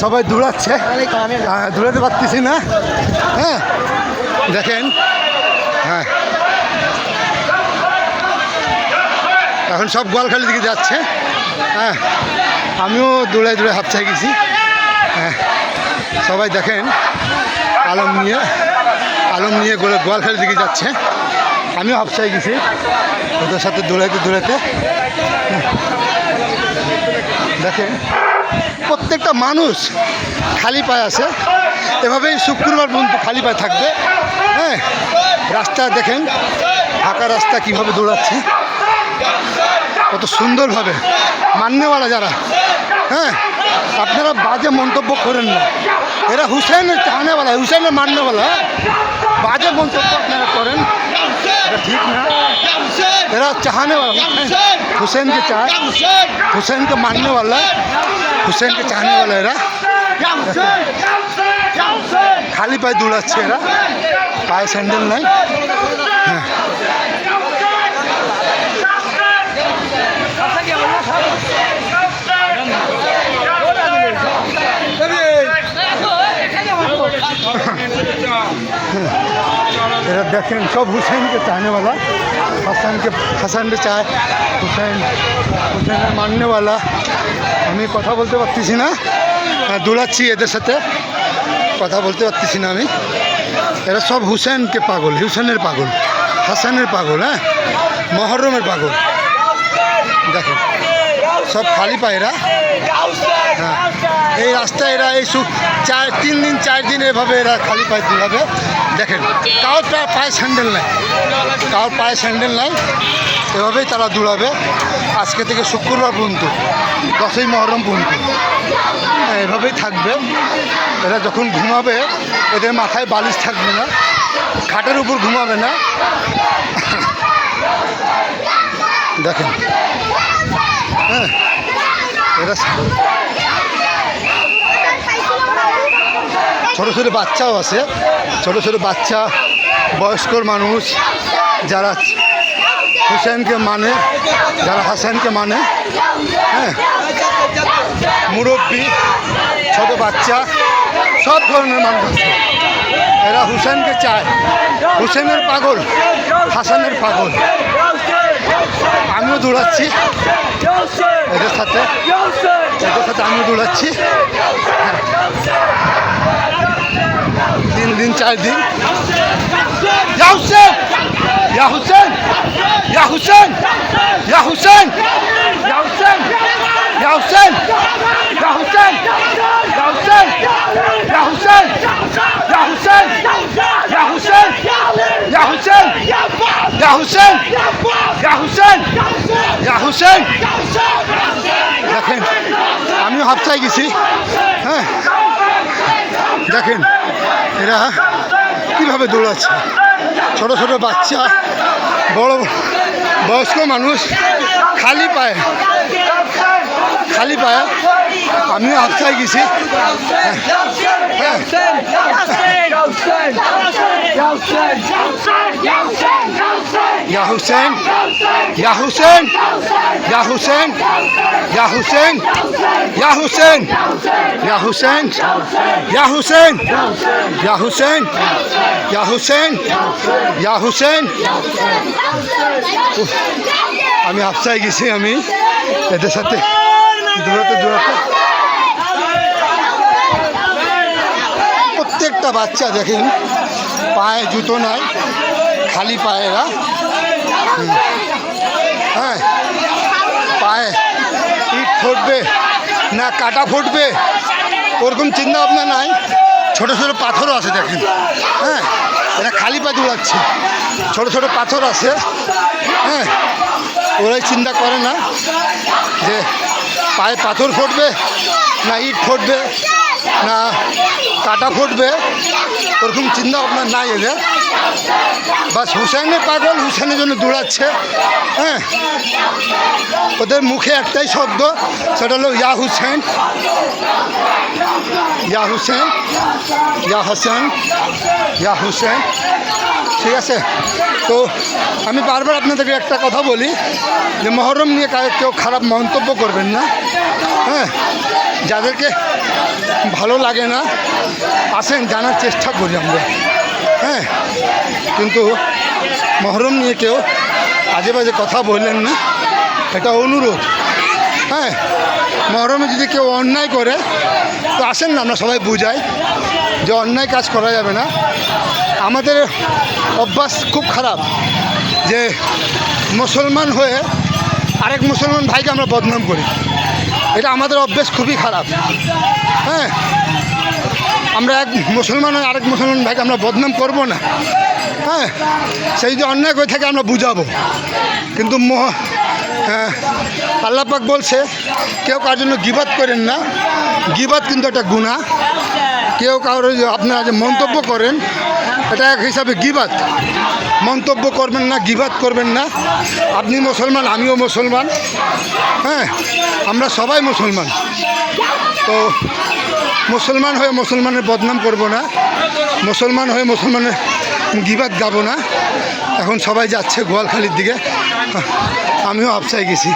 সবাই দৌড়াচ্ছে, দৌড়াতে পারতেছি না। হ্যাঁ দেখেন, হ্যাঁ এখন সব গোয়ালখালির দিকে যাচ্ছে। হ্যাঁ আমিও দৌড়ে দৌড়ে হাঁপছাই গেছি। হ্যাঁ সবাই দেখেন আলম নিয়ে গোয়ালখালির দিকে যাচ্ছে। আমিও হাঁপছাই গেছি ওদের সাথে দৌড়াইতে দৌড়াইতে। দেখেন প্রত্যেকটা মানুষ খালি পায়ে আছে, এভাবেই শুক্রবার পর্যন্ত খালি পায়ে থাকবে। হ্যাঁ রাস্তা দেখেন, ফাঁকা রাস্তা কীভাবে দৌড়াচ্ছে, কত সুন্দরভাবে। মান্যওয়ালা যারা, হ্যাঁ আপনারা বাজে মন্তব্য করেন না, এরা হুসেনের চাহনেওয়ালা, হুসেনের মান্যওয়ালা। বাজে মন্তব্য আপনারা করেন, এটা ঠিক না। এরা চাহনেওয়ালা, হুসেনকে চায়, হুসেনকে মাननेवाला, হুসেনকে চাহনেওয়ালা। এরা খালি পায়ে দৌড়াচ্ছে, এরা পায়ে স্যান্ডেল নাই। হ্যাঁ এরা দেখেন সব হুসেনকে চাহনেওয়ালা, হাসানকে চায়, হুসেনের মাননেওয়ালা। আমি কথা বলতে পারতেছি না, দৌড়াচ্ছি এদের সাথে, কথা বলতে পারতেছি না আমি। এরা সব হুসেনকে পাগল, হুসেনের পাগল, হাসানের পাগল, হ্যাঁ মহরমের পাগল। দেখেন সব খালি পায় এরা। হ্যাঁ এই রাস্তায় এরা এই 4 দিন এভাবে এরা খালি পায়ে দৌড়াবে। দেখেন কারোর পায়ে স্যান্ডেল নাই, কারোর পায়ে স্যান্ডেল নাই, এভাবেই তারা দৌড়াবে আজকে থেকে শুক্রবার পর্যন্ত, 10ই মহরম পর্যন্ত। এভাবেই থাকবে এরা। যখন ঘুমাবে এদের মাথায় বালিশ থাকবে না, খাটের উপর ঘুমাবে না। দেখেন হ্যাঁ এরা ছোটো ছোটো বাচ্চাও আছে, ছোটো ছোটো বাচ্চা, বয়স্কর মানুষ, যারা হুসেনকে মানে, যারা হাসানকে মানে, হ্যাঁ মুরব্বী, ছোট বাচ্চা, সব ধরনের মানুষ আছে। এরা হুসেনকে চায়, হুসেনের পাগল, হাসানের পাগল। আমিও দৌড়াচ্ছি এদের সাথে, আমিও দৌড়াচ্ছি। 3 দিন 4 দিন। ইয়া হুসেন, ইয়া হুসেন, ইয়া হুসেন, ইয়া হুসেন, ইয়া হুসেন, ইয়া হুসেন, ইয়া হুসেন, ইয়া হুসেন, ইয়া হুসেন, ইয়া হুসেন, ইয়া হুসেন, ইয়া হুসেন, ইয়া হুসেন, ইয়া হুসেন, ইয়া হুসেন। দেখেন আমিও হাঁপছাই গেছি। হ্যাঁ দেখেন এরা কীভাবে দৌড়াচ্ছে, ছোট ছোট বাচ্চা, বড় বয়স্ক মানুষ, খালি পায়ে, খালি পায়ে। আমিও হাঁপছাই গেছি। ইয়া হুসেন, ইয়া হুসেন, ইয়া হুসেন, ইয়া হুসেন, ইয়া হুসেন, ইয়া হুসেন, ইয়া হুসেন, ইয়া হুসেন, ইয়া হুসেন, ইয়া হুসেন। আমি হাঁপছাই গেছি আমি এদের সাথে দৌড়াতে দৌড়াতে। প্রত্যেকটা বাচ্চা দেখেন পায়ে জুতো নাই, খালি পায়ে এরা। হ্যাঁ পায়ে ইট ফুটবে না কাটা ফুটবে ওরকম চিন্তা ভাবনা নাই। ছোট ছোট পাথরও আছে দেখেন। হ্যাঁ এরা খালি পায়ে দৌড়াচ্ছে, ছোট ছোট পাথর আছে। হ্যাঁ ওরাই চিন্তা করে না যে পায়ে পাথর ফুটবে না ইট ফুটবে না কাটা ফুটবে, ওরকম চিন্তা ভাবনা নাই এদের। বাস হুসেনের পাগল, হুসেনের জন্য দৌড়াচ্ছে। হ্যাঁ ওদের মুখে একটাই শব্দ, সেটা হলো ইয়া হুসেন, ইয়া হুসেন, ইয়া হাসান, ইয়া হুসেন। ঠিক আছে, তো আমি বারবার আপনাদেরকে একটা কথা বলি যে মহরম নিয়ে কেউ খারাপ মন্তব্য করবেন না। হ্যাঁ হ্যাঁ, যাদেরকে ভালো লাগে না আসেন, জানার চেষ্টা করি আমরা। হ্যাঁ, কিন্তু মহরম নিয়ে কেউ আজে বাজে কথা বললেন না, এটা অনুরোধ। হ্যাঁ, মহরমে যদি কেউ অন্যায় করে তো আসেন না, আমরা সবাই বুঝাই যে অন্যায় কাজ করা যাবে না। আমাদের অভ্যাস খুব খারাপ যে মুসলমান হয়ে আরেক মুসলমান ভাইকে আমরা বদনাম করি, এটা আমাদের অভ্যাস খুবই খারাপ। হ্যাঁ, আমরা এক মুসলমান হয়ে আরেক মুসলমান ভাইকে আমরা বদনাম করব না। হ্যাঁ, সেই যে অন্যায় করে থাকে আমরা বুঝাবো, কিন্তু আল্লাহ পাক বলছে কেউ কার জন্য গীবাত করেন না। গীবাত কিন্তু একটা গুনাহ। কেউ কারোর আপনারা যে মন্তব্য করেন এটা এক হিসাবে গীবাত। মন্তব্য করবেন না, গীবাত করবেন না। আপনি মুসলমান, আমিও মুসলমান। হ্যাঁ, আমরা সবাই মুসলমান। তো মুসলমান হয়ে মুসলমানের বদনাম করব না, মুসলমান হয়ে মুসলমানের গীবাত গাবো না। এখন সবাই যাচ্ছে গোয়ালখালির দিকে, আমিও আফসায় গেছি।